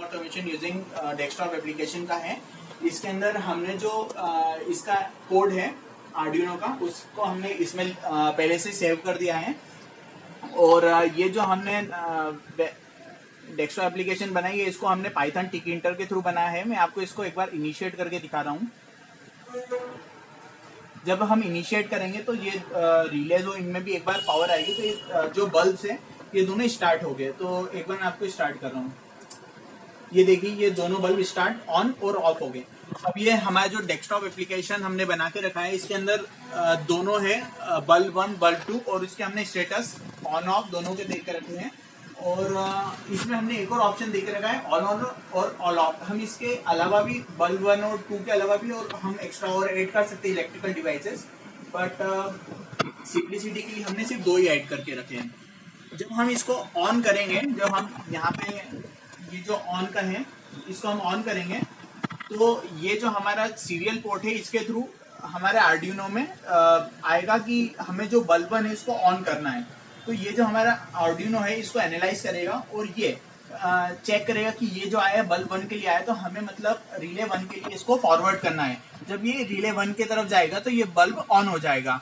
Automation using desktop application का है। इसके अंदर हमने जो इसका कोड है आर्डिनो का, उसको हमने इसमें पहले से सेव कर दिया है। और ये जो हमने डेस्कटॉप एप्लीकेशन बनाई है, इसको हमने पाइथन टिकिंटर के थ्रू बनाया है। मैं आपको इसको एक बार इनिशिएट करके दिखा रहा हूँ। जब हम इनिशिएट करेंगे तो ये रिले जो इनमें भी एक बार पावर आएगी, तो ये जो बल्ब है ये दोनों स्टार्ट हो गए। तो एक बार मैं आपको स्टार्ट कर रहा हूँ। ये देखिए, ये दोनों बल्ब स्टार्ट ऑन और ऑफ हो गए। अब ये हमारा जो डेस्कटॉप एप्लीकेशन हमने बना के रखा है, इसके अंदर दोनों है, बल्ब 1 बल्ब 2, और इसके हमने स्टेटस ऑन ऑफ दोनों के देख के रखे हैं। और इसमें हमने एक और ऑप्शन दे के रखा है ऑन ऑन और ऑल ऑफ। हम इसके अलावा भी बल्ब 1 और 2 के अलावा भी और हम एक्स्ट्रा और ऐड कर सकते हैं इलेक्ट्रिकल डिवाइसेस, बट सिंप्लिसिटी के लिए हमने सिर्फ 2 ही ऐड करके रखे हैं। जब हम इसको ऑन करेंगे, जब हम यहाँ पे ये जो ऑन का है इसको हम ऑन करेंगे, तो ये जो हमारा सीरियल पोर्ट है इसके थ्रू हमारे आर्डिनो में आएगा कि हमें जो बल्ब 1 है इसको ऑन करना है। तो ये जो हमारा आर्डिनो है इसको एनालाइज करेगा और ये चेक करेगा कि ये जो आया बल्ब 1 के लिए आया, तो हमें मतलब रिले 1 के लिए इसको फॉरवर्ड करना है। जब ये रिले 1 की तरफ जाएगा तो ये बल्ब ऑन हो जाएगा।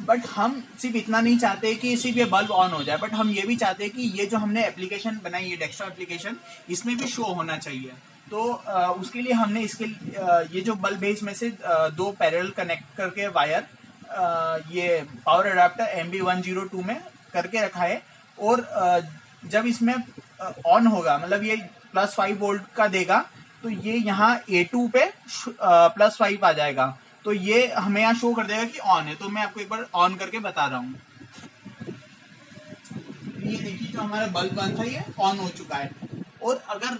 बट हम सिर्फ इतना नहीं चाहते कि सिर्फ ये बल्ब ऑन हो जाए, बट हम ये भी चाहते हैं कि ये जो हमने एप्लीकेशन बनाई है डेस्कटॉप एप्लीकेशन, इसमें भी शो होना चाहिए। तो उसके लिए हमने इसके ये जो बल्ब है इसमें से 2 पैरेलल कनेक्ट करके वायर ये पावर अडाप्टर MB102 में करके रखा है। और जब इसमें ऑन होगा, मतलब ये +5 वोल्ट का देगा, तो ये यहाँ A2 पे +5 आ जाएगा। तो ये हमें यहाँ शो कर देगा कि ऑन है। तो मैं आपको एक बार ऑन करके बता रहा हूँ। ये देखिए, जो हमारा बल्ब बंद था ये ऑन हो चुका है। और अगर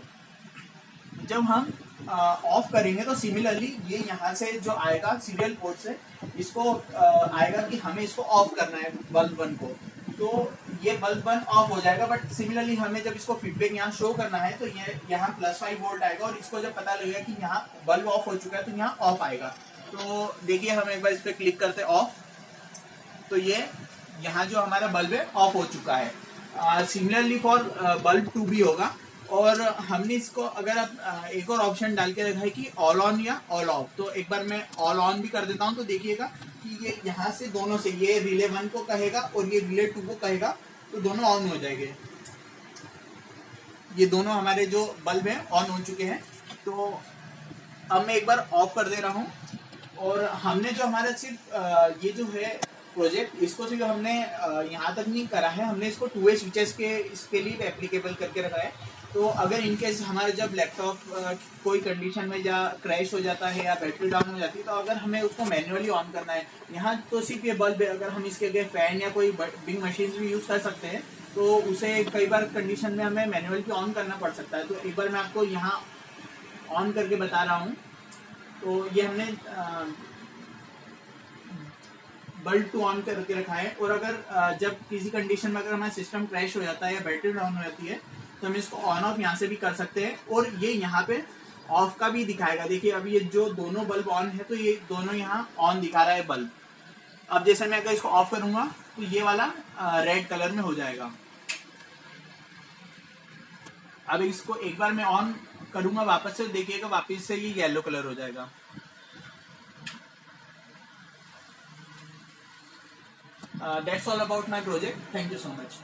जब हम ऑफ करेंगे तो सिमिलरली ये यहाँ से जो आएगा सीरियल पोर्ट से, इसको आएगा कि हमें इसको ऑफ करना है बल्ब 1 को, तो ये बल्ब 1 ऑफ हो जाएगा। बट सिमिलरली हमें जब इसको फीडबैक यहाँ शो करना है, तो ये यहाँ +5 वोल्ट आएगा, और इसको जब पता लगेगा कि यहाँ बल्ब ऑफ हो चुका है तो यहाँ ऑफ आएगा। तो देखिए, हम एक बार इस पर क्लिक करते हैं ऑफ, तो ये यहाँ जो हमारा बल्ब है ऑफ हो चुका है। सिमिलरली फॉर बल्ब 2 भी होगा। और हमने इसको अगर आप एक और ऑप्शन डाल के रखा है कि ऑल ऑन या ऑल ऑफ, तो एक बार मैं ऑल ऑन भी कर देता हूँ। तो देखिएगा कि ये यहाँ से दोनों से, ये रिले 1 को कहेगा और ये रिले 2 को कहेगा, तो दोनों ऑन हो जाएंगे। ये दोनों हमारे जो बल्ब हैं ऑन हो चुके हैं। तो अब मैं एक बार ऑफ कर दे रहा हूँ। और हमने जो हमारा सिर्फ ये जो है प्रोजेक्ट, इसको सिर्फ हमने यहाँ तक नहीं करा है, हमने इसको 2 स्विचेस के इसके लिए एप्लीकेबल करके रखा है। तो अगर इनकेस हमारे जब लैपटॉप कोई कंडीशन में या क्रैश हो जाता है या बैटरी डाउन हो जाती है, तो अगर हमें उसको मैन्युअली ऑन करना है, यहाँ तो सिर्फ ये बल्ब है, अगर हम इसके आगे फैन या कोई बिग मशीन भी यूज़ कर सकते हैं, तो उसे कई बार कंडीशन में हमें मैन्युअली भी ऑन करना पड़ सकता है। तो एक बार मैं आपको यहाँ ऑन करके बता रहा हूँ। तो ये हमने बल्ब 2 ऑन करके रखा है। और अगर जब किसी कंडीशन में अगर हमारा सिस्टम क्रैश हो जाता है या बैटरी डाउन हो जाती है, तो हम इसको ऑन ऑफ यहाँ से भी कर सकते हैं। और ये यहाँ पे ऑफ का भी दिखाएगा। देखिए, अभी ये जो दोनों बल्ब ऑन है, तो ये दोनों यहाँ ऑन दिखा रहा है बल्ब। अब जैसे मैं अगर इसको ऑफ करूंगा तो ये वाला रेड कलर में हो जाएगा। अब इसको एक बार मैं ऑन करूंगा वापस से, देखिएगा वापस से ये येलो कलर हो जाएगा। That's all about my project. Thank you so much.